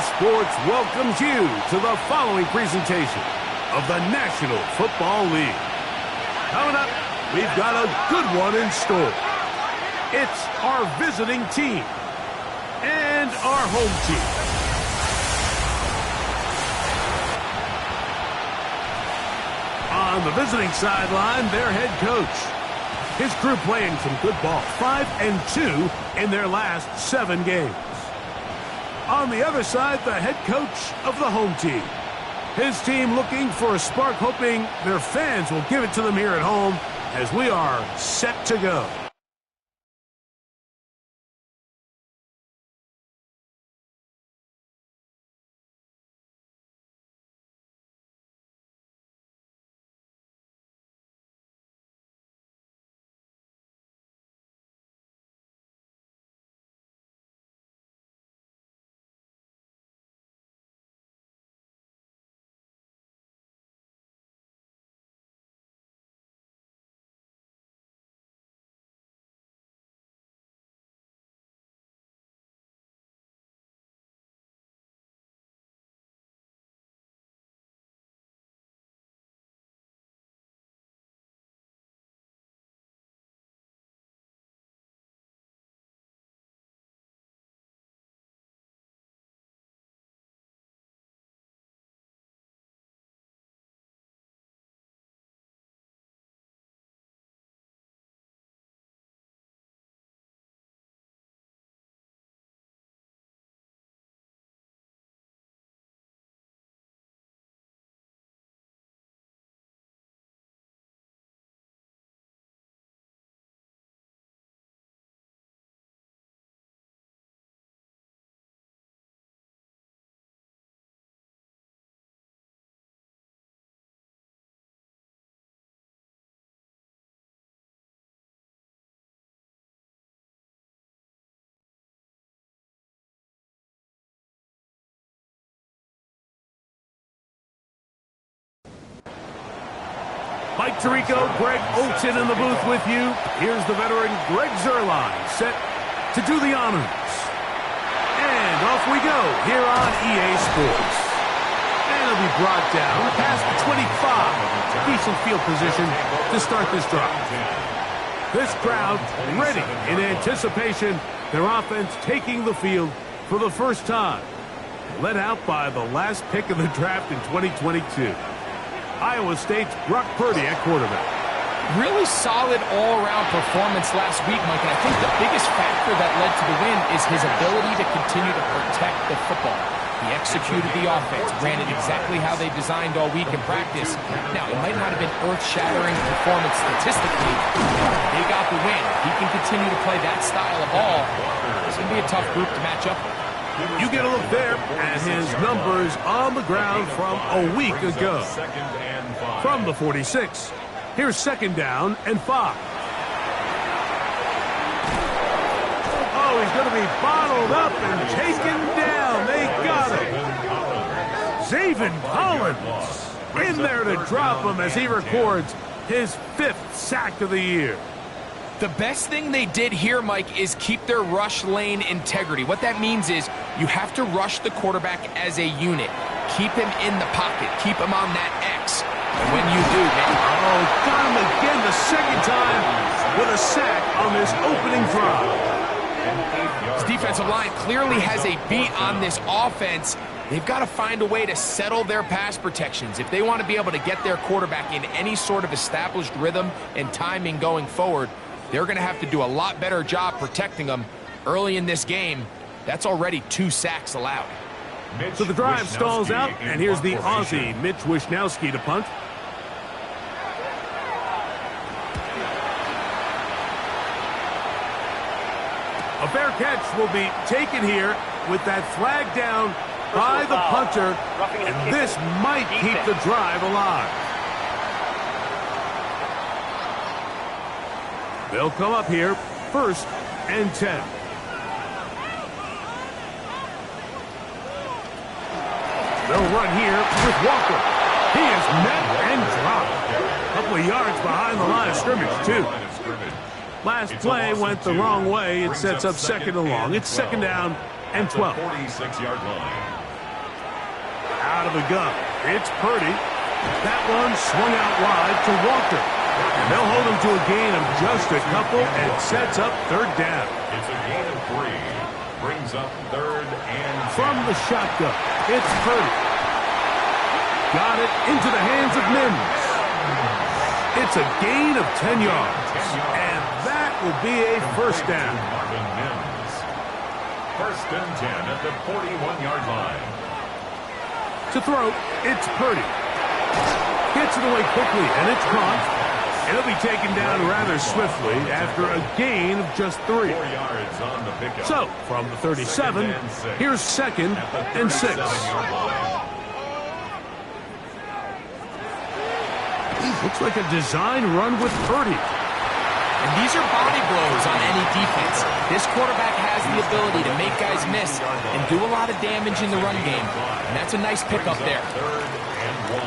Sports welcomes you to the following presentation of the National Football League. Coming up, we've got a good one in store. It's our visiting team and our home team. On the visiting sideline, their head coach. His crew playing some good ball, 5-2 in their last 7 games. On the other side, the head coach of the home team. His team looking for a spark, hoping their fans will give it to them here at home as we are set to go. Mike Tirico, Greg Olson in the booth with you. Here's the veteran Greg Zuerlein set to do the honors. And off we go here on EA Sports. And it'll be brought down past the 25. Decent field position to start this drive. This crowd ready in anticipation. Their offense taking the field for the first time. Led out by the last pick of the draft in 2022. Iowa State's Brock Purdy at quarterback. Really solid all-around performance last week, Mike, and I think the biggest factor that led to the win is his ability to continue to protect the football. He executed the offense, ran it exactly how they designed all week in practice. Now, it might not have been earth-shattering performance statistically, but they got the win. He can continue to play that style of ball. It's going to be a tough group to match up with. You get a look there at his numbers on the ground from a week ago. From the 46, here's 2nd down and 5. Oh, he's going to be bottled up and taken down. They got him. Zaven Collins in there to drop him as he records his 5th sack of the year. The best thing they did here, Mike, is keep their rush lane integrity. What that means is you have to rush the quarterback as a unit. Keep him in the pocket. Keep him on that X. And when you do, man. Oh, got him again the 2nd time with a sack on this opening drive. This defensive line clearly has a beat on this offense. They've got to find a way to settle their pass protections. If they want to be able to get their quarterback in any sort of established rhythm and timing going forward, they're going to have to do a lot better job protecting them early in this game. That's already 2 sacks allowed. So the drive stalls out, and here's the Aussie, Mitch Wishnowsky, to punt. A fair catch will be taken here with that flag down by the punter, and this might keep the drive alive. They'll come up here, 1st and 10. They'll run here with Walker. He is met and dropped. A couple of yards behind the line of scrimmage, too. Last play went the wrong way. It sets up 2nd and long. It's 2nd down and 12. 46-yard line. Out of the gun. It's Purdy. That one swung out wide to Walker. And they'll hold him to a gain of just a couple and sets up third down. It's a gain of 3. Brings up third and 10. From the shotgun, it's Purdy. Got it into the hands of Mims. It's a gain of 10 yards. And that will be a first down. Marvin Mims. First and 10 at the 41-yard line. To throw, it's Purdy. Gets it away quickly, and it's caught. It'll be taken down rather swiftly after a gain of just 3. 4 yards on the pickup. So, from the 37, here's second and 6. Looks like a design run with Purdy. And these are body blows on any defense. This quarterback has the ability to make guys miss and do a lot of damage in the run game. And that's a nice pickup there. Third and 1.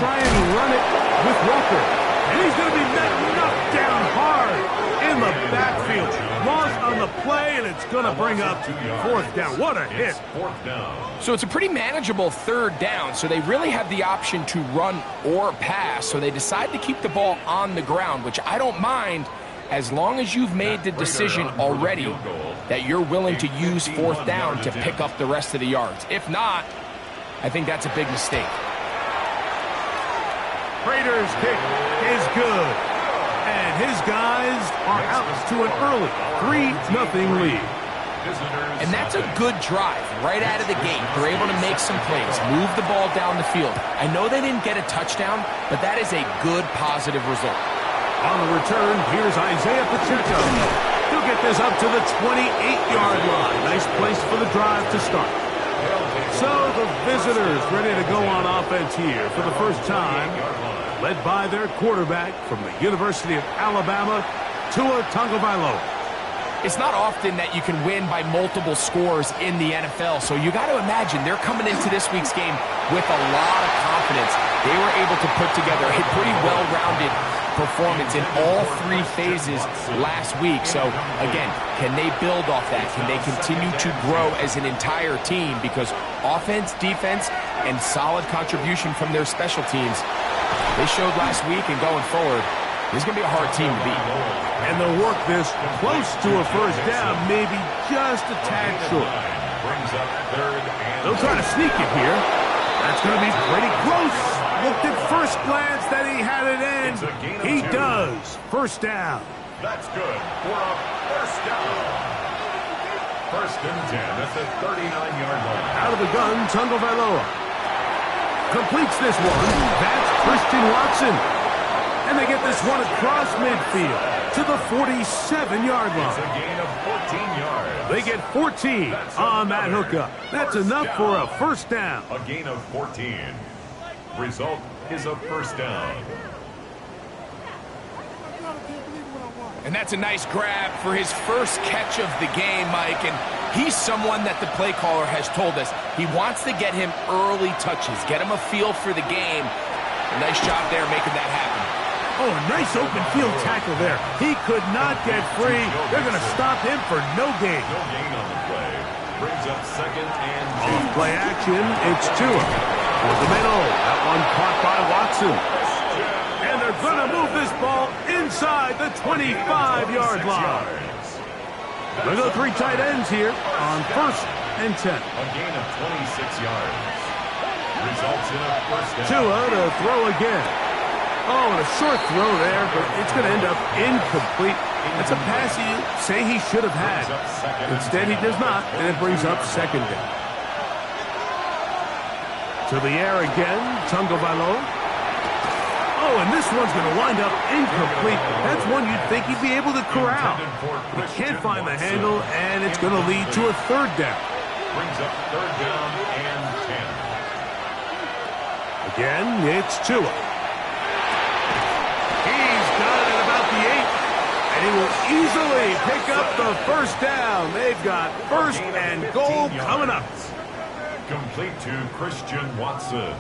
Try and run it with Walker. And he's going to be knocked down hard in the backfield. Loss on the play, and it's going to bring up fourth down. What a hit. Fourth down. So it's a pretty manageable third down, so they really have the option to run or pass, so they decide to keep the ball on the ground, which I don't mind as long as you've made the decision already that you're willing to use fourth down to pick up the rest of the yards. If not, I think that's a big mistake. Raiders kick is good. And his guys are out to an early 3-0 lead. And that's a good drive right out of the gate. They're able to make some plays, move the ball down the field. I know they didn't get a touchdown, but that is a good positive result. On the return, here's Isaiah Pacheco. He'll get this up to the 28-yard line. Nice place for the drive to start. So the visitors ready to go on offense here for the first time, led by their quarterback from the University of Alabama, Tua Tagovailoa. It's not often that you can win by multiple scores in the NFL, so you got to imagine they're coming into this week's game with a lot of confidence. They were able to put together a pretty well-rounded performance in all 3 phases last week. So, again, can they build off that? Can they continue to grow as an entire team? Because offense, defense, and solid contribution from their special teams, they showed last week, and going forward, this is going to be a hard team to beat. And they'll work this close to a first down, maybe just a tad short. They'll try to sneak it here. That's going to be pretty close. Looked at first glance that he had it in. He does. First down. That's good for a first down. First and 10 at the 39-yard line. Out of the gun, Tagovailoa completes this one. That's Christian Watson. And they get this one across midfield to the 47-yard line. It's a gain of 14 yards. They get 14 on that hookup. That's enough for a first down. A gain of 14. Result is a first down. And that's a nice grab for his first catch of the game, Mike. And he's someone that the play caller has told us he wants to get him early touches, get him a feel for the game. A nice job there making that happen. Oh, a nice open field tackle there. He could not get free. They're going to stop him for no gain. No gain on the play. Brings up second and 2. On play action, it's Tua. With the middle, that one caught by Watson. And they're going to move this ball inside the 25-yard line. They go 3 tight ends here on first and 10. A gain of 26 yards. Results in a first down. Tua to throw again. Oh, and a short throw there, but it's going to end up incomplete. That's a pass you say he should have had. Instead, he does not, and it brings up second down. To the air again, Tagovailoa. Oh, and this one's going to wind up incomplete. That's one you'd think he'd be able to corral. He can't find the handle, and it's going to lead to a third down. Brings up third down and 10. Again, it's Tua. He's got it at about the 8, and he will easily pick up the first down. They've got first and goal coming up. Complete to Christian Watson.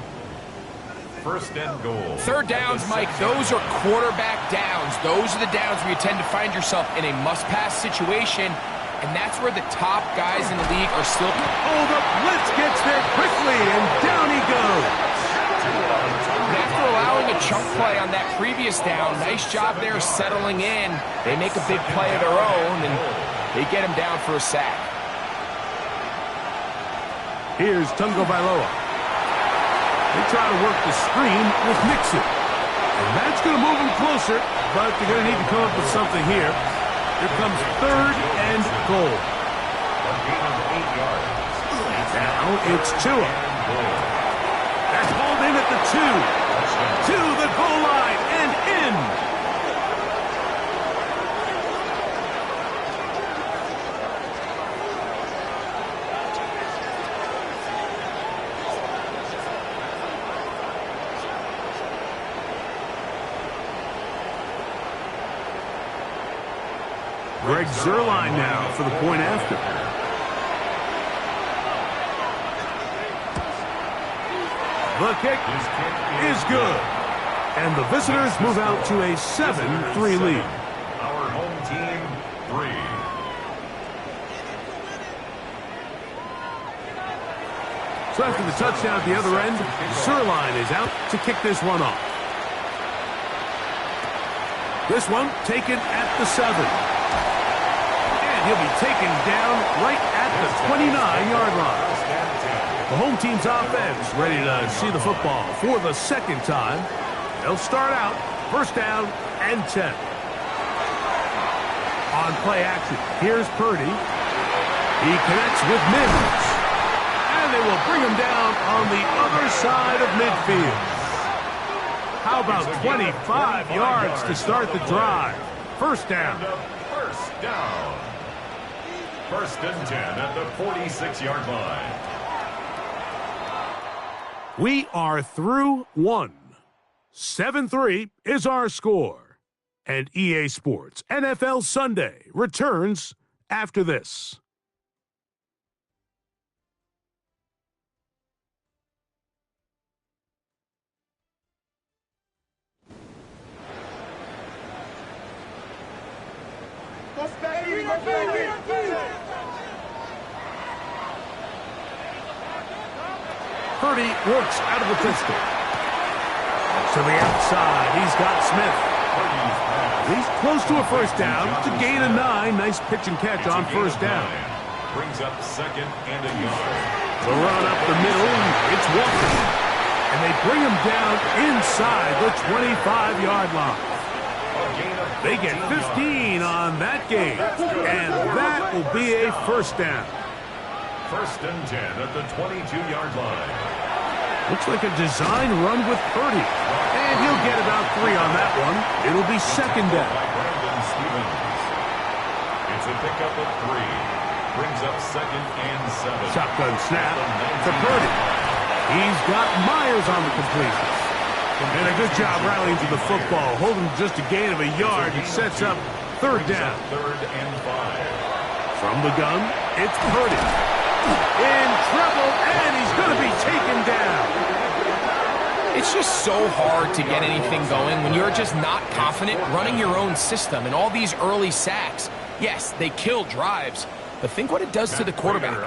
First and goal. Third downs, Mike, those are quarterback downs. Those are the downs where you tend to find yourself in a must-pass situation, and that's where the top guys in the league are still. Oh, the blitz gets there quickly, and down he goes. And after allowing a chunk play on that previous down, nice job there settling in. They make a big play of their own, and they get him down for a sack. Here's Tungo Bailoa. They try to work the screen with Mixon. And that's going to move him closer, but they're going to need to come up with something here. Here comes 3rd and goal. Now it's Tua. That's hauled in at the 2. To the goal line and in. Greg Zuerlein now for the point after. The kick is good. And the visitors move out to a 7-3 lead. Our home team, 3. So after the touchdown at the other end, Zuerlein is out to kick this one off. This one taken at the 7. He'll be taken down right at the 29-yard line. The home team's offense ready to see the football for the second time. They'll start out 1st down and 10. On play action, here's Purdy. He connects with Mims. And they will bring him down on the other side of midfield. How about 25 yards to start the drive? 1st down. First down. 1st and 10 at the 46-yard line. We are through 1. 7-3 is our score. And EA Sports NFL Sunday returns after this. Purdy works out of the pistol. To the outside, he's got Smith. He's close to a 1st down to gain a 9. Nice pitch and catch on 1st down. Brings up 2nd and a yard. The run up the middle, it's Walker. And they bring him down inside the 25-yard line. They get 15 on that game, and that will be a 1st down. 1st and 10 at the 22-yard line. Looks like a design run with Purdy. And he'll get about 3 on that one. It'll be 2nd down. It's a pickup of 3. Brings up 2nd and 7. Shotgun snap to Purdy. He's got Myers on the completion. And a good job rallying to the football, holding just a gain of a yard. It sets up 3rd down. 3rd and 5. From the gun, it's Purdy. In trouble, and he's going to be taken down. It's just so hard to get anything going when you're just not confident running your own system. And all these early sacks, yes, they kill drives, but think what it does to the quarterback.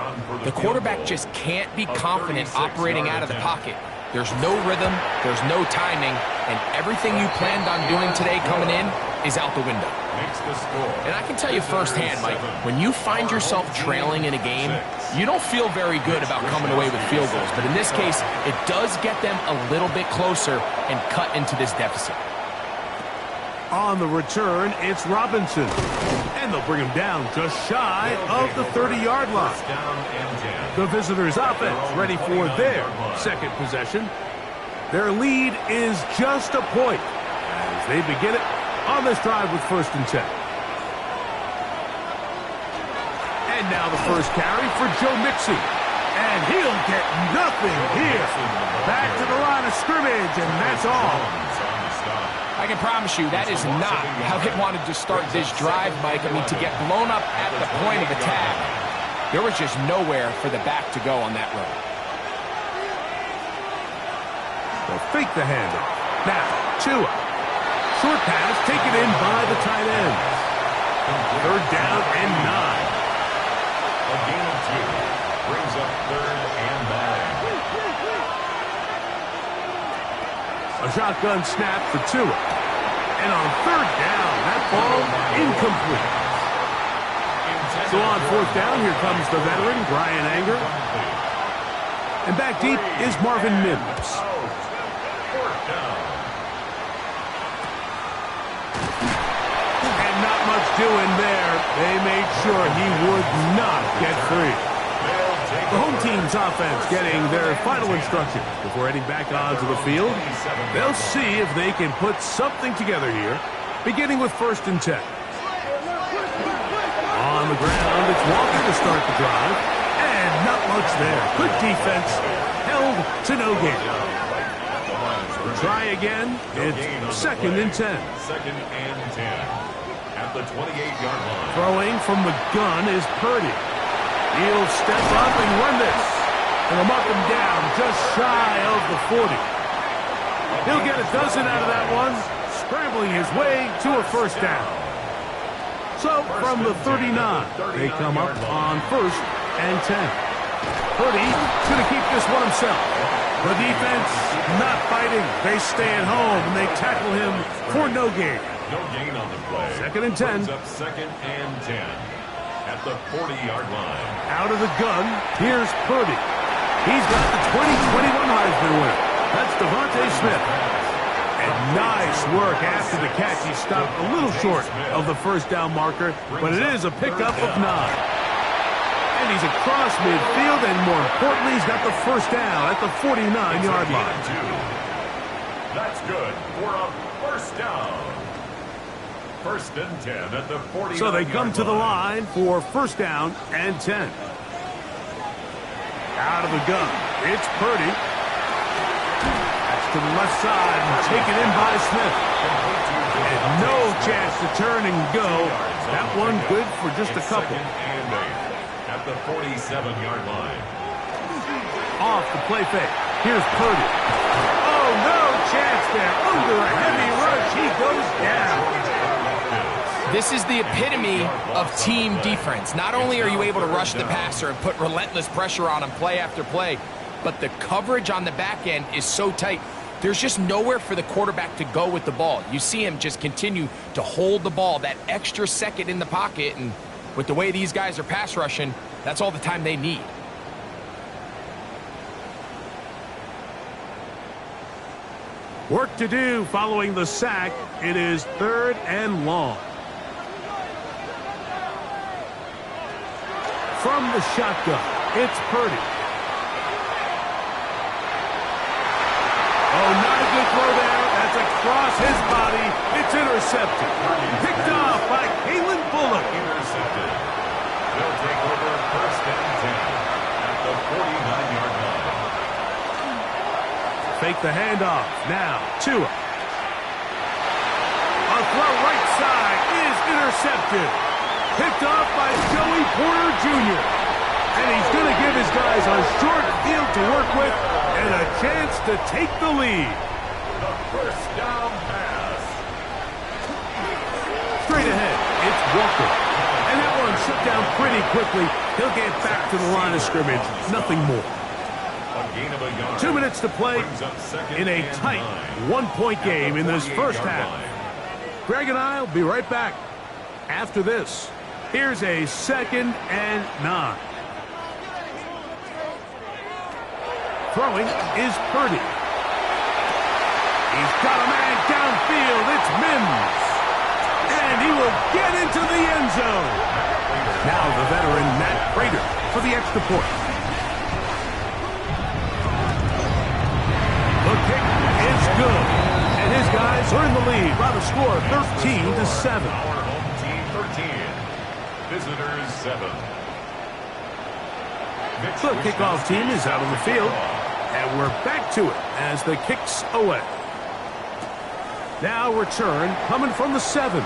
The quarterback just can't be confident operating out of the pocket. There's no rhythm, there's no timing, and everything you planned on doing today coming in is out the window. And I can tell you firsthand, Mike, when you find yourself trailing in a game, you don't feel very good about coming away with field goals. But in this case, it does get them a little bit closer and cut into this deficit. On the return, it's Robinson. And they'll bring him down just shy of the 30-yard line. The visitors' offense ready for their 2nd possession. Their lead is just a point as they begin it on this drive with 1st and 10. And now the first carry for Joe Mixon. And he'll get nothing here. Back to the line of scrimmage, and that's all. I can promise you that is not how they wanted to start this drive, Mike. I mean, to get blown up at the point of attack, there was just nowhere for the back to go on that run. They'll fake the handoff. Now, Tua. Short pass taken in by the tight end. 3rd down and 9. A shotgun snap for Tua. And on third down, that ball incomplete. So on fourth down, here comes the veteran, Bryan Anger. And back deep is Marvin Mims. And not much doing there. They made sure he would not get free. The home team's offense getting their final instructions before heading back onto the field. They'll see if they can put something together here, beginning with 1st and 10. On the ground, it's Walker to start the drive. And not much there. Good defense. Held to no gain. Try again. It's 2nd and 10. 2nd and 10. At the 28-yard line. Throwing from the gun is Purdy. He'll step up and run this. And he'll mark him down just shy of the 40. He'll get a dozen out of that one, scrambling his way to a 1st down. So from the 39, they come up on 1st and 10. Purdy going to keep this one himself. The defense not fighting. They stay at home and they tackle him for no gain. No gain on the play. 2nd and 10. Brings up 2nd and 10. At the 40-yard line. Out of the gun, here's Purdy. He's got the 2021 Heisman winner. That's Devontae Smith. And nice work after the catch. He stopped a little short of the 1st down marker, but it is a pickup of 9. And he's across midfield, and more importantly, he's got the 1st down at the 49-yard line. That's good for a 1st down. 1st and 10 at the 49. So they come to the line for 1st down and 10. Out of the gun, it's Purdy. That's to the left side and taken in by Smith. And no chance to turn and go. That one good for just a couple. 2nd and 8 at the 47-yard line. Off the play fake. Here's Purdy. Oh, no chance there. Under a heavy rush, he goes down. This is the epitome of team defense. Not only are you able to rush the passer and put relentless pressure on him play after play, but the coverage on the back end is so tight. There's just nowhere for the quarterback to go with the ball. You see him just continue to hold the ball that extra second in the pocket, and with the way these guys are pass rushing, that's all the time they need. Work to do following the sack. It is 3rd and long. From the shotgun, it's Purdy. Oh, not a good throw there. That's across his body. It's intercepted. Picked off by Kalen Bullock. Intercepted. They'll take over 1st and 10 at the 49-yard line. Fake the handoff. Now, Tua. A throw right side is intercepted. Picked off by Joey Porter Jr. And he's going to give his guys a short field to work with and a chance to take the lead. The 1st down pass. Straight ahead, it's Walker. And that one shut down pretty quickly. He'll get back to the line of scrimmage. Nothing more. A gain of a yard. 2 minutes to play Brings up 2nd in a and tight 9. one-point game in this first 48-yard half. line. Greg and I will be right back after this. Here's a 2nd and 9. Throwing is Purdy. He's got a man downfield. It's Mims. And he will get into the end zone. Now the veteran Matt Prater for the extra point. The kick is good. And his guys are in the lead by the score 13-7. Our home team 13. Visitors 7. The kickoff team is out on the field. And we're back to it as the kick's away. Now return coming from the 7.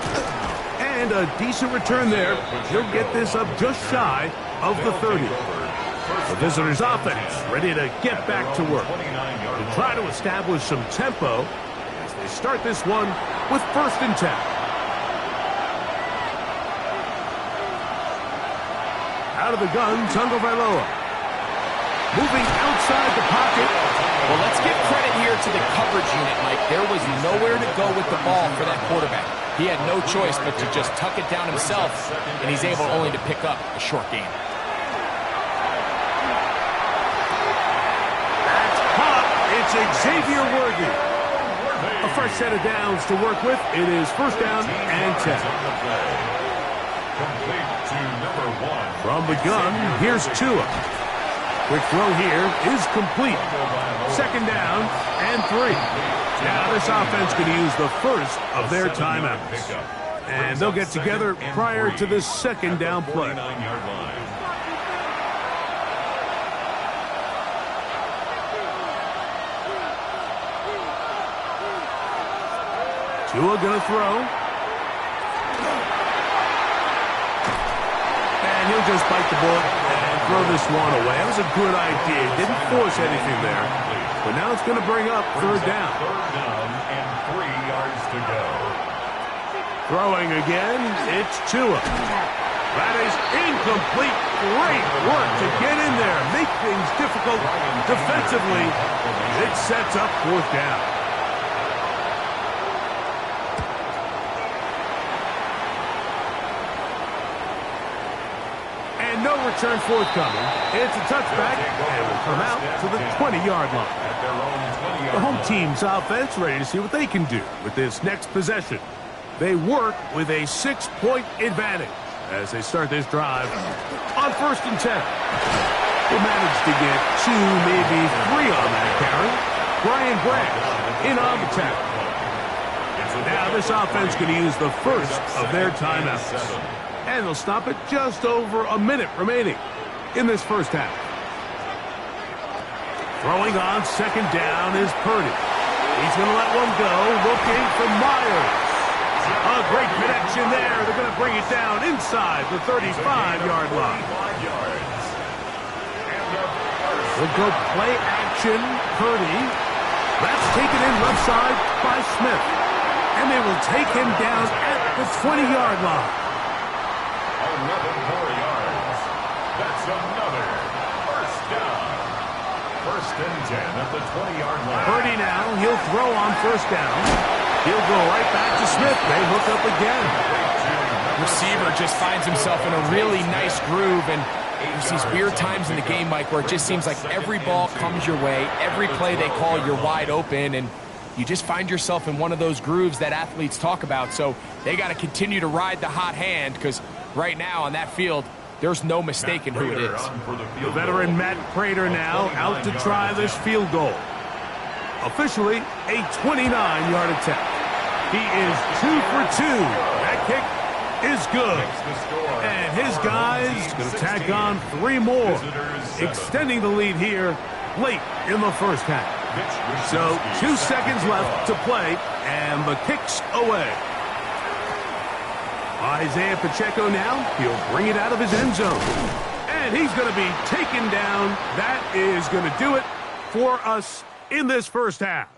And a decent return there. He'll get this up just shy of the 30. The visitors' offense ready to get back to work. To try to establish some tempo as they start this one with 1st and 10. Out of the gun, Tagovailoa. moving outside the pocket. Well, let's give credit here to the coverage unit, Mike. There was nowhere to go with the ball for that quarterback. He had no choice but to just tuck it down himself, and he's able only to pick up a short gain. That's caught. It's Xavier Worthy. A fresh set of downs to work with. It is first down and 10. From the gun, here's Tua. Quick throw here is complete. Second down and 3. Now this offense could use the first of their timeouts. And they'll get together prior to the second down play. Tua gonna throw. And he'll just bite the bullet and throw this one away. That was a good idea. Didn't force anything there. But now it's gonna bring up third down. Third down and 3 yards to go. Throwing again, it's Tua. That is incomplete. Great work to get in there. Make things difficult defensively. It sets up fourth down. And no return forthcoming. It's a touchback and will come out to the 20-yard line. The home team's offense ready to see what they can do with this next possession. They work with a 6-point advantage as they start this drive on first and 10. They managed to get 2, maybe 3 on that carry. Brian Gregg in on the tackle. Now this offense going to use the first of their timeouts. And they'll stop it just over a minute remaining in this first half. Throwing on second down is Purdy. He's going to let one go, looking for Myers. A great connection there. They're going to bring it down inside the 35-yard line. We'll go play action. Purdy. That's taken in left side by Smith. And they will take him down at the 20-yard line. 11 more yards. That's another first down. First and 10 at the 20-yard line. Purdy now, he'll throw on first down. He'll go right back to Smith. They hook up again. Receiver just finds himself in a really nice groove, and there's these weird times in the game, Mike, where it just seems like every ball comes your way, every play they call, you're wide open, and you just find yourself in one of those grooves that athletes talk about. So they got to continue to ride the hot hand, because right now on that field, there's no mistaking who it is. The veteran Matt Prater now out to try this field goal. Officially a 29-yard attempt. He is 2 for 2. That kick is good. And his guys going to tack on 3 more, extending the lead here late in the first half. So 2 seconds left to play, and the kick's away. Isaiah Pacheco now, he'll bring it out of his end zone. And he's going to be taken down. That is going to do it for us in this first half.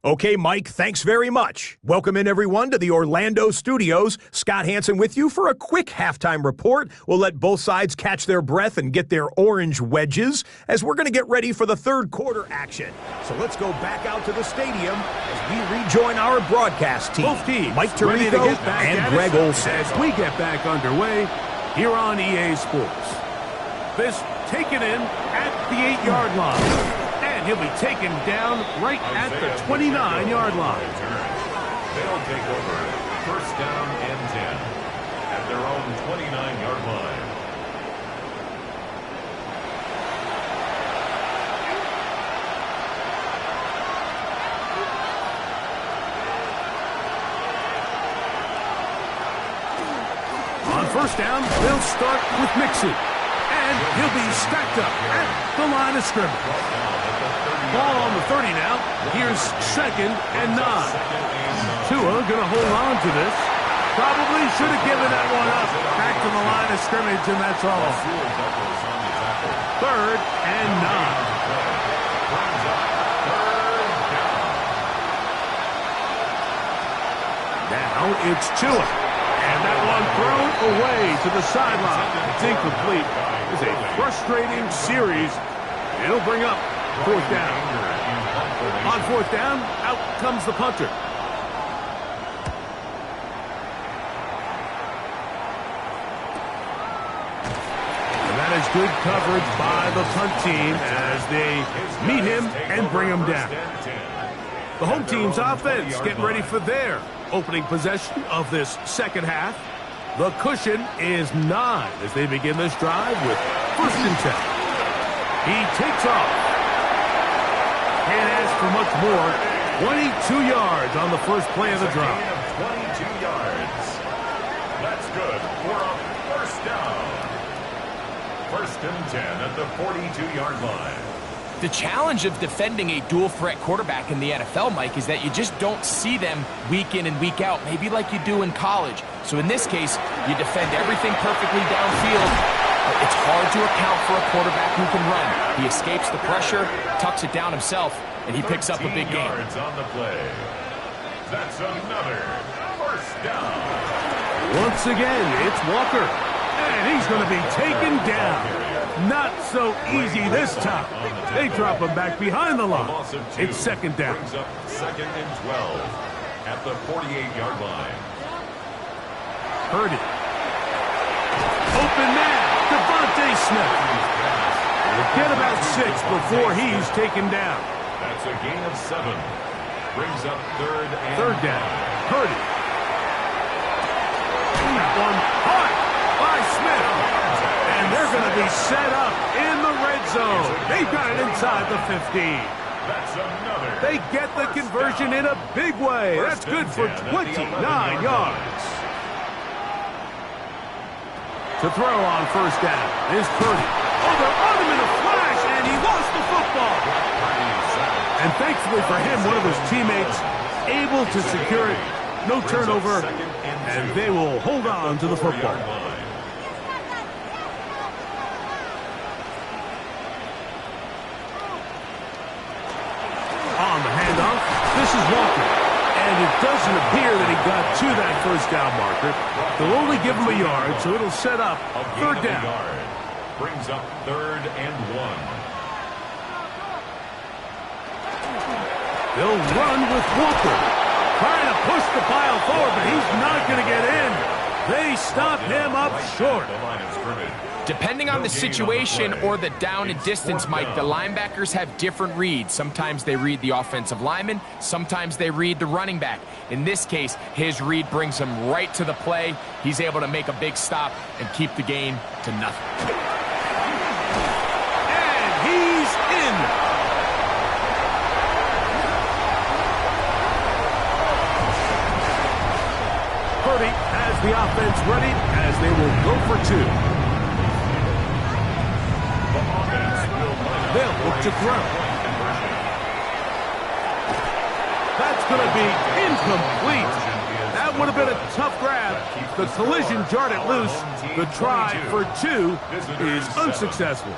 Okay, Mike, thanks very much. Welcome in, everyone, to the Orlando studios. Scott Hansen with you for a quick halftime report. We'll let both sides catch their breath and get their orange wedges as we're going to get ready for the third quarter action. So let's go back out to the stadium as we rejoin our broadcast team. Both teams Mike ready to Tirico get back and Greg Olson. as we get back underway here on EA Sports. This taken in at the 8-yard line. He'll be taken down right at the 29-yard line. They'll take over first down and 10 at their own 29-yard line. On first down, they'll start with Mixon. And he'll be stacked up at the line of scrimmage. Ball on the 30 now. Here's second and 9. Tua going to hold on to this. Probably should have given that one up. Back to the line of scrimmage, and that's all. Third and 9. Now it's Tua. And that one thrown away to the sideline. It's incomplete. It's a frustrating series. It'll bring up fourth down. On fourth down, out comes the punter. And that is good coverage by the punt team as they meet him and bring him down. The home team's offense getting ready for their opening possession of this second half. The cushion is 9 as they begin this drive with first and 10. He takes off. Can't ask for much more. 22 yards on the first play of the drive. 22 yards. That's good for a first down. First and 10 at the 42-yard line. The challenge of defending a dual-threat quarterback in the NFL, Mike, is that you just don't see them week in and week out, maybe like you do in college. So in this case, you defend everything perfectly downfield. It's hard to account for a quarterback who can run. He escapes the pressure, tucks it down himself, and he picks up a big gain. Yards on the play. That's another first down. Once again, it's Walker. And he's going to be taken down. Not so easy this time. They drop him back behind the line. It's second down. Brings up second and 12 at the 48-yard line. Purdy. Open man, Devontae Smith. We'll get about 6 before he's taken down. That's a gain of 7. Brings up third down. Purdy. That one hot by Smith. And they're going to be set up in the red zone. They've got it inside the 15. That's another. They get the conversion in a big way. That's good for 29 yards. To throw on first down is Purdy. Oh, they're on him in a flash, and he lost the football. And thankfully for him, one of his teammates able to secure it. No turnover, and they will hold on to the football. On the handoff, this is Walker. And it doesn't appear that he got to that first down marker. They'll only give him a yard, so it'll set up third down. Brings up third and 1. They'll run with Walker. Trying to push the pile forward, but he's not going to get in. They stop him up short. Depending on the situation or the down and distance, Mike, the linebackers have different reads. Sometimes they read the offensive lineman. Sometimes they read the running back. In this case, his read brings him right to the play. He's able to make a big stop and keep the game to nothing. And he's in. Purdy has the offense ready as they will go for 2. They'll look to throw. That's going to be incomplete. That would have been a tough grab. The collision jarred it loose. The try for 2 is unsuccessful.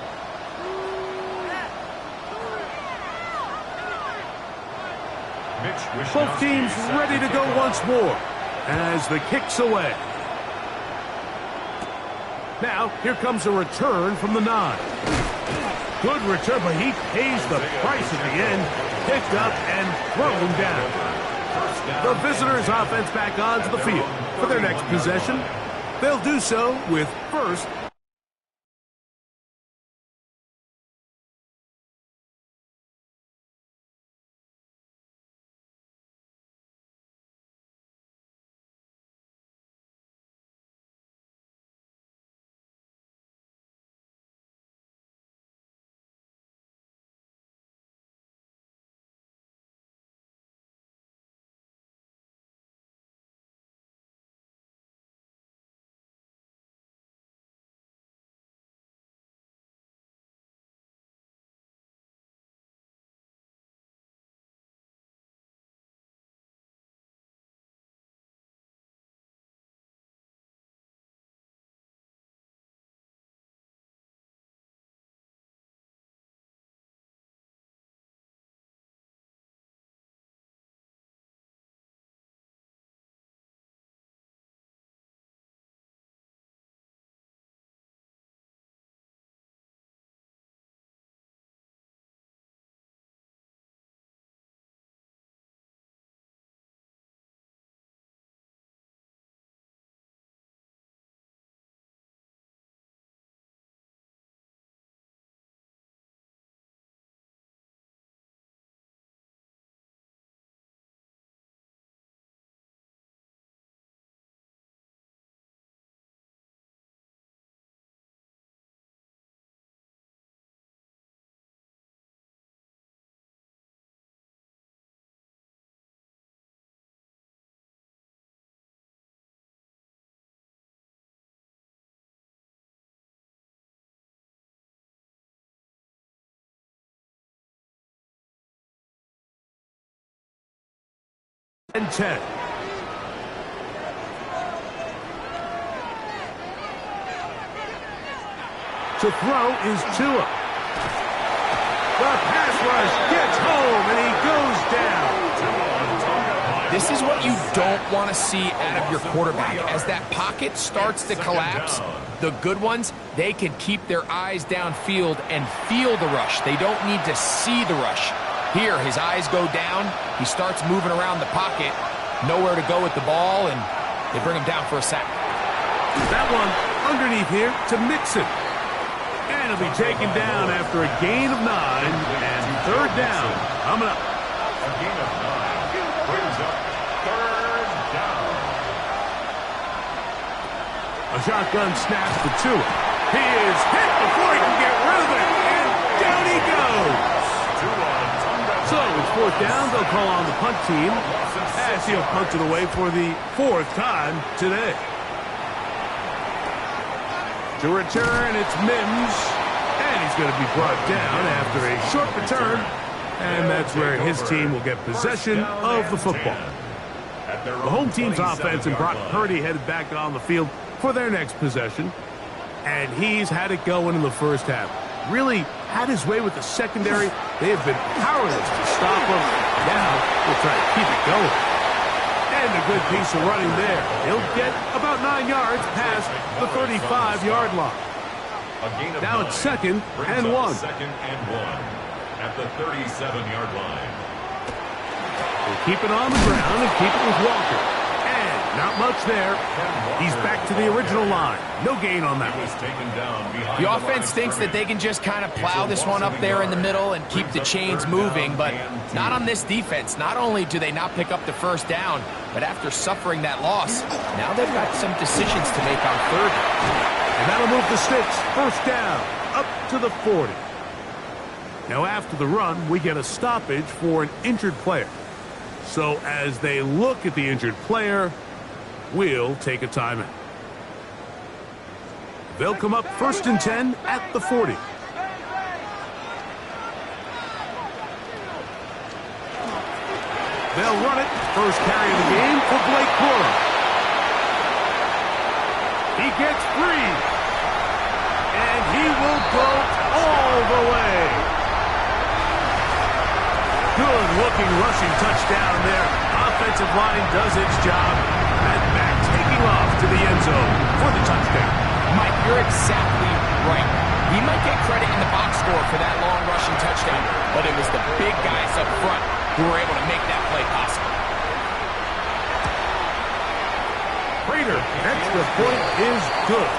Both teams ready to go once more as the kick's away. Now, here comes a return from the 9. Good return, but he pays the price at the end. Picked up and thrown down. The visitors' offense back onto the field for their next possession. They'll do so with first and 10. To throw is Tua. The pass rush gets home, and he goes down. This is what you don't want to see out of your quarterback. As that pocket starts to collapse, the good ones, they can keep their eyes downfield and feel the rush. They don't need to see the rush. Here, his eyes go down. He starts moving around the pocket. Nowhere to go with the ball, and they bring him down for a sack. That one underneath here to Mixon. And he'll be taken down after a gain of 9 and third down. Coming up. A gain of 9 brings up third down. A shotgun snaps to Tua. He is hit before he can get rid of it, and down he goes. So it's fourth down. They'll call on the punt team as he'll punt it away for the 4th time today. To return, it's Mims, and he's going to be brought down after a short return, and that's where his team will get possession of the football. The home team's offense and Brock Purdy headed back on the field for their next possession, and he's had it going in the first half. Really had his way with the secondary. They have been powerless to stop him. Now we'll try to keep it going. And a good piece of running there. He'll get about 9 yards past the 35-yard line. Now it's 2nd and 1. Second and 1 at the 37-yard line. We'll keep it on the ground and keep it with Walker. And not much there. He's back to the original line. No gain on that. The offense thinks that they can just kind of plow this one up there in the middle and keep the chains moving, but not on this defense. Not only do they not pick up the first down, but after suffering that loss, now they've got some decisions to make on third. And that'll move the sticks. First down, up to the 40. Now after the run, we get a stoppage for an injured player. So as they look at the injured player, we'll take a timeout. They'll come up 1st and 10 at the 40. They'll run it. First carry of the game for Blake Corum. He gets free. And he will go all the way. Good-looking rushing touchdown there. Offensive line does its job. And back taking off to the end zone for the touchdown. Mike, you're exactly right. He might get credit in the box score for that long rushing touchdown, but it was the big guys up front who were able to make that play possible. Prater, extra point is good.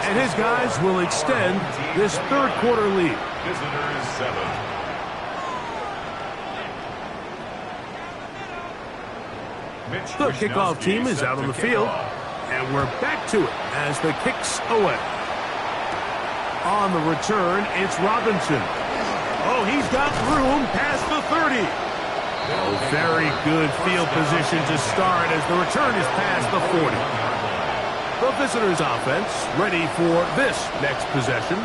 And his guys will extend this third quarter lead. Visitors 7. The kickoff team is out on the field, and we're back to it as the kick's away. On the return, it's Robinson. Oh, he's got room past the 30. Oh, very good field position to start as the return is past the 40. The visitors' offense ready for this next possession.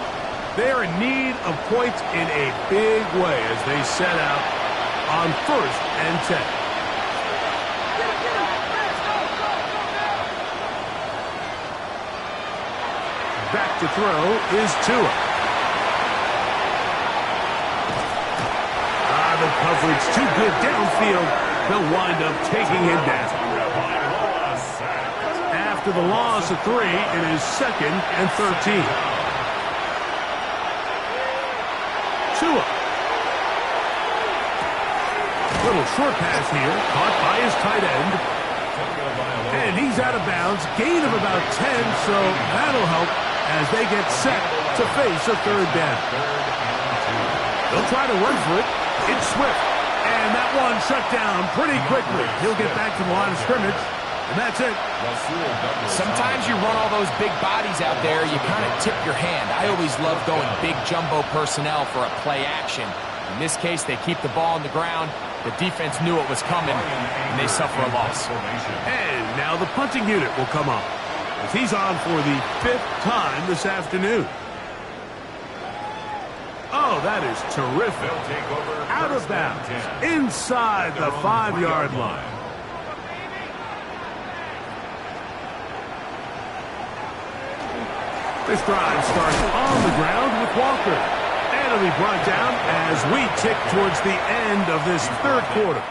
They're in need of points in a big way as they set out on 1st and 10. Back to throw is Tua. The coverage too good downfield. They'll wind up taking him down. After the loss of 3, it is 2nd and 13. Tua. Little short pass here, caught by his tight end. And he's out of bounds. Gain of about 10, so that'll help as they get set to face a third down. They'll try to run for it. It's Swift. And that one shut down pretty quickly. He'll get back to the line of scrimmage. And that's it. Sometimes you run all those big bodies out there, you kind of tip your hand. I always love going big jumbo personnel for a play action. In this case, they keep the ball on the ground. The defense knew it was coming, and they suffer a loss. And now the punting unit will come on, as he's on for the 5th time this afternoon. Oh, that is terrific. Out of bounds, inside the 5-yard line. This drive starts on the ground with Walker. And it'll be brought down as we tick towards the end of this third quarter.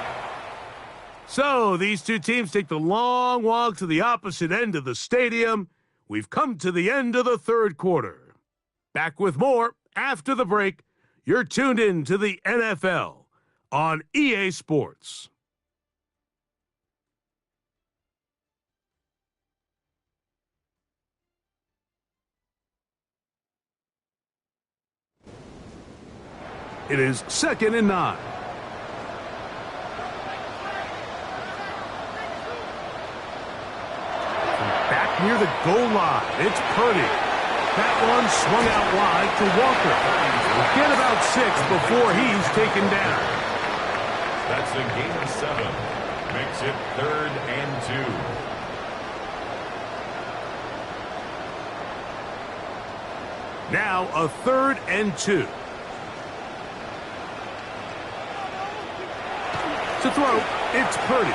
So these two teams take the long walk to the opposite end of the stadium. We've come to the end of the third quarter. Back with more after the break. You're tuned in to the NFL on EA Sports. It is 2nd and 9. Back near the goal line, it's Purdy. That one swung out wide to Walker. We'll get about 6 before he's taken down. That's a gain of 7. Makes it 3rd and 2. Now a 3rd and 2. To throw, it's Purdy.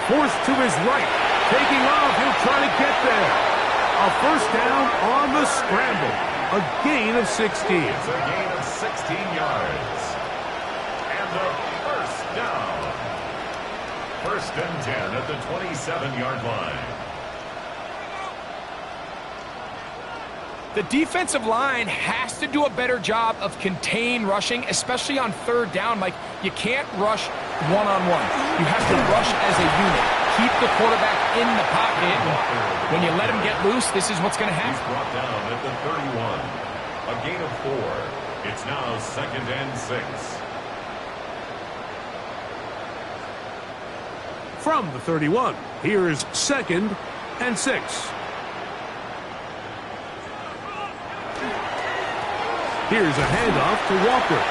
Forced to his right. Taking off, he'll try to get there. A first down on the scramble. A gain of 16. It's a gain of 16 yards. And a first down. 1st and 10 at the 27-yard line. The defensive line has to do a better job of contain rushing, especially on 3rd down. Like, you can't rush one-on-one. You have to rush as a unit. Keep the quarterback in the pocket. When you let him get loose, this is what's going to happen. He's brought down at the 31. A gain of 4. It's now 2nd and 6. From the 31, here's 2nd and 6. Here's a handoff to Walker.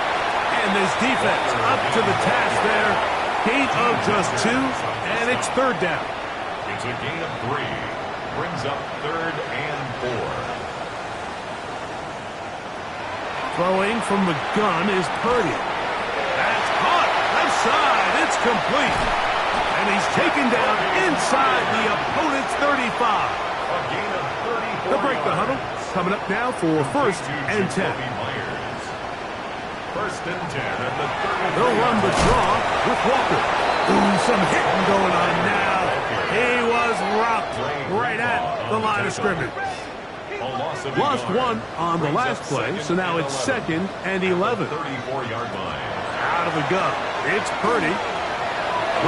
And this defense up to the task there. Gain of just 2, and it's 3rd down. It's a gain of 3. Brings up 3rd and 4. Throwing from the gun is Purdy. That's caught. Left side. It's complete. And he's taken down inside the opponent's 35. A gain of 34. They'll break the huddle. Coming up now for 1st and 10. 1st and 10 at the 30. They'll run the draw with Walker. Ooh, some hitting going on now. He was rocked right at the line of scrimmage. Lost 1 on the last play, so now it's 2nd and 11. 34-yard line. Out of the gun, it's Purdy.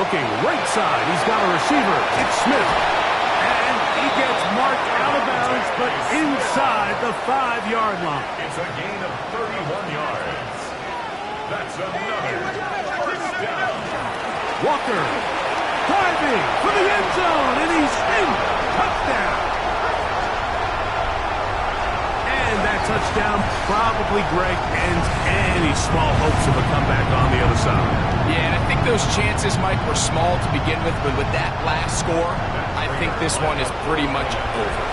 Looking right side, he's got a receiver. It's Smith. And he gets marked out of bounds, but inside the 5-yard line. It's a gain of 31 yards. That's another first down. Walker driving for the end zone, and he's in. Touchdown. And that touchdown probably, Greg, ends any small hopes of a comeback on the other side. Yeah, and I think those chances, Mike, were small to begin with, but with that last score, I think this one is pretty much over.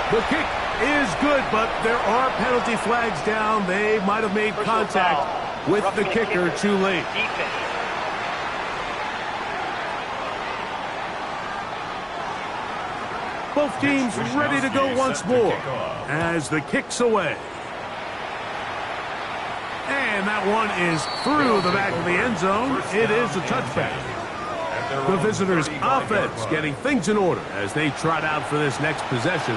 The kick is good, but there are penalty flags down. They might have made contact with the kicker too late. Both teams ready to go once more as the kick's away. And that one is through the back of the end zone. It is a touchback. The visitors' offense getting things in order as they trot out for this next possession.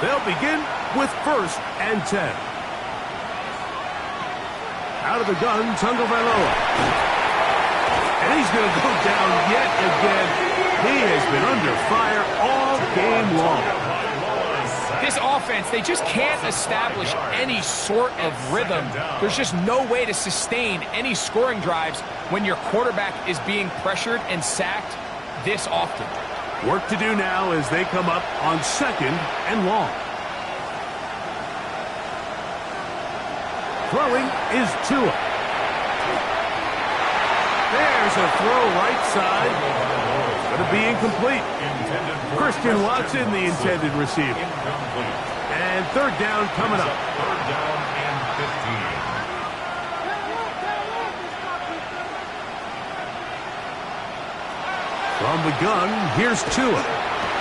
They'll begin with 1st and 10. Out of the gun, Tagovailoa. And he's going to go down yet again. He has been under fire all game long. This offense, they just can't establish any sort of rhythm. There's just no way to sustain any scoring drives when your quarterback is being pressured and sacked this often. Work to do now as they come up on 2nd and long. Throwing is Tua. There's a throw right side. Going to be incomplete. Christian Watson, the intended receiver. And 3rd down coming up. 3rd down and 15. From the gun, here's Tua.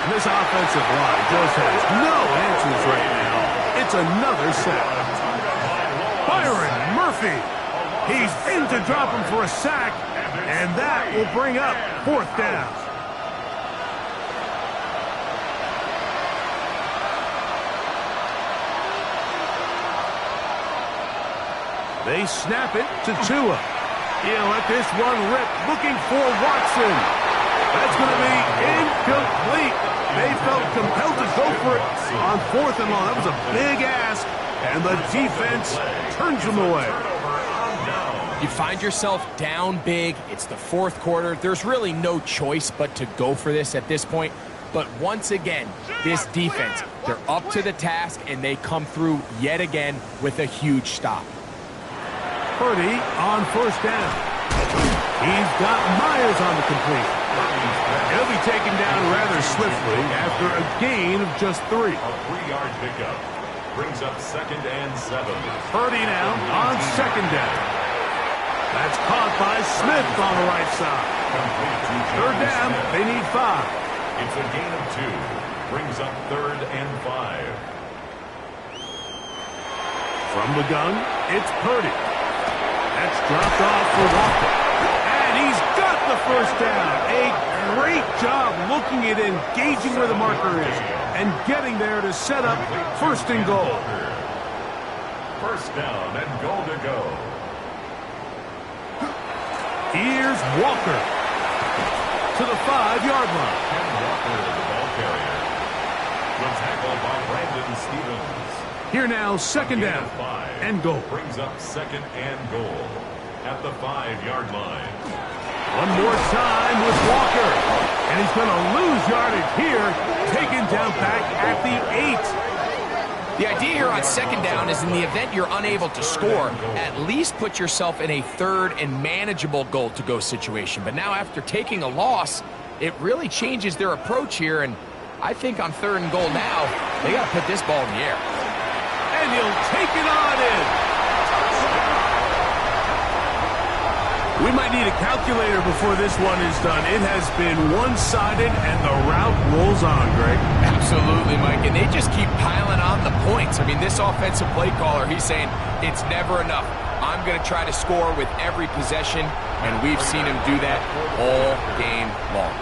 This offensive line just has no answers right now. It's another sack. Byron Murphy. He's in to drop him for a sack, and that will bring up 4th down. They snap it to Tua. He'll let this one rip, looking for Watson. That's going to be incomplete. They felt compelled to go for it on 4th and long. That was a big ask, and the defense turns them away. You find yourself down big. It's the 4th quarter. There's really no choice but to go for this at this point. But once again, this defense, they're up to the task, and they come through yet again with a huge stop. Purdy on 1st down. He's got Myers on the complete. He'll be taken down rather swiftly after a gain of just 3. A 3-yard pickup brings up 2nd and 7. Purdy now on 2nd down. That's caught by Smith on the right side. 3rd down, they need 5. It's a gain of 2. Brings up 3rd and 5. From the gun, it's Purdy. That's dropped off for Walker. And he's got the 1st down. A great job looking at engaging where the marker is and getting there to set up 1st and goal. 1st down and goal to go. Here's Walker to the 5-yard line. Ken Walker, the ball carrier. Good tackle by Brandon Stevens. Here now, 2nd down and goal. Brings up 2nd and goal at the 5-yard line. One more time with Walker. And he's going to lose yardage here, taken down back at the 8. The idea here on 2nd down is in the event you're unable to score, at least put yourself in a 3rd and manageable goal-to-go situation. But now after taking a loss, it really changes their approach here. And I think on 3rd and goal now, they got to put this ball in the air. And he'll take it on in. We might need a calculator before this one is done. It has been one-sided, and the route rolls on, Greg. Absolutely, Mike, and they just keep piling on the points. I mean, this offensive play caller, he's saying it's never enough. I'm going to try to score with every possession, and we've seen him do that all game long.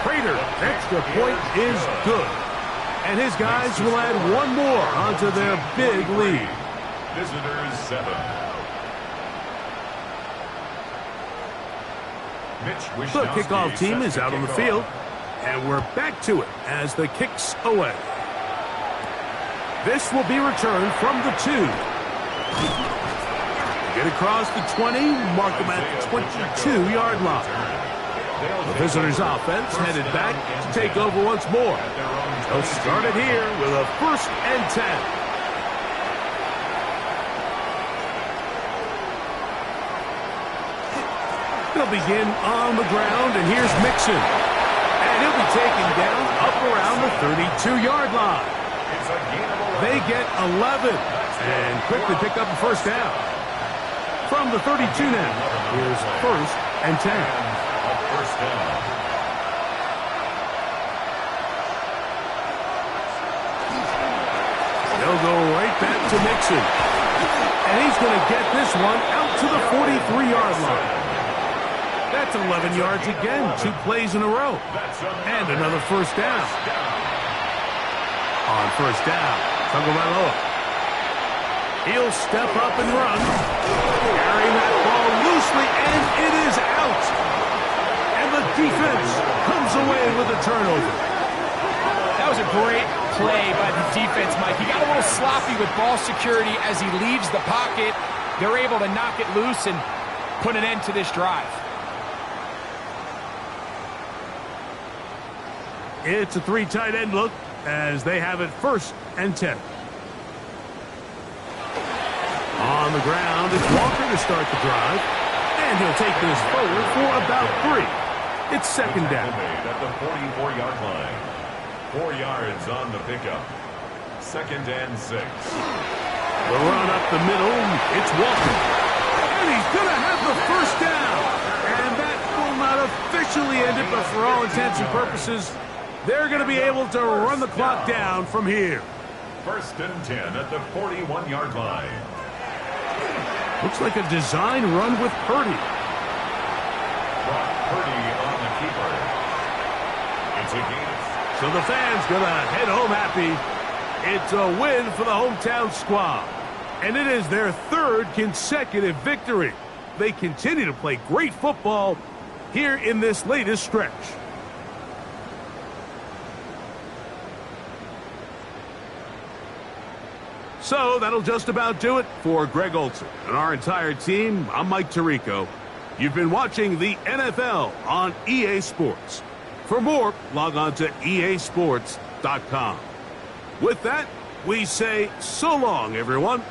Prater, extra point is good. And his guys will add one more onto their big lead. Visitors 7. The kickoff team is out on the field, and we're back to it as the kick's away. This will be returned from the 2. Get across the 20, mark them at the 22-yard line. The visitors' offense headed back to take over once more. They'll start it here with a 1st and 10. They'll begin on the ground, and here's Mixon. And he'll be taken down up around the 32-yard line. They get 11 and quickly pick up a 1st down. From the 32 now, here's 1st and 10. 1st down. They'll go right back to Mixon. And he's going to get this one out to the 43-yard line. That's 11 yards again, 2 plays in a row. And another 1st down. On 1st down, Tagovailoa. He'll step up and run. Carrying that ball loosely, and it is out. And the defense comes away with a turnover. That was a great play by the defense, Mike. He got a little sloppy with ball security as he leaves the pocket. They're able to knock it loose and put an end to this drive. It's a 3 tight end look as they have it 1st and 10. On the ground, it's Walker to start the drive. And he'll take this forward for about 3. It's 2nd down. At the 44-yard line. 4 yards on the pickup. 2nd and 6. The run up the middle, it's Walker. And he's going to have the 1st down. And that will not officially ended, but for all intents and purposes, they're going to be able to run the clock down from here. 1st and 10 at the 41-yard line. Looks like a design run with Purdy. Brock Purdy on the keeper. It's a gain. So the fans going to head home happy. It's a win for the hometown squad. And it is their 3rd consecutive victory. They continue to play great football here in this latest stretch. So that'll just about do it for Greg Olsen and our entire team. I'm Mike Tirico. You've been watching the NFL on EA Sports. For more, log on to easports.com. With that, we say so long, everyone.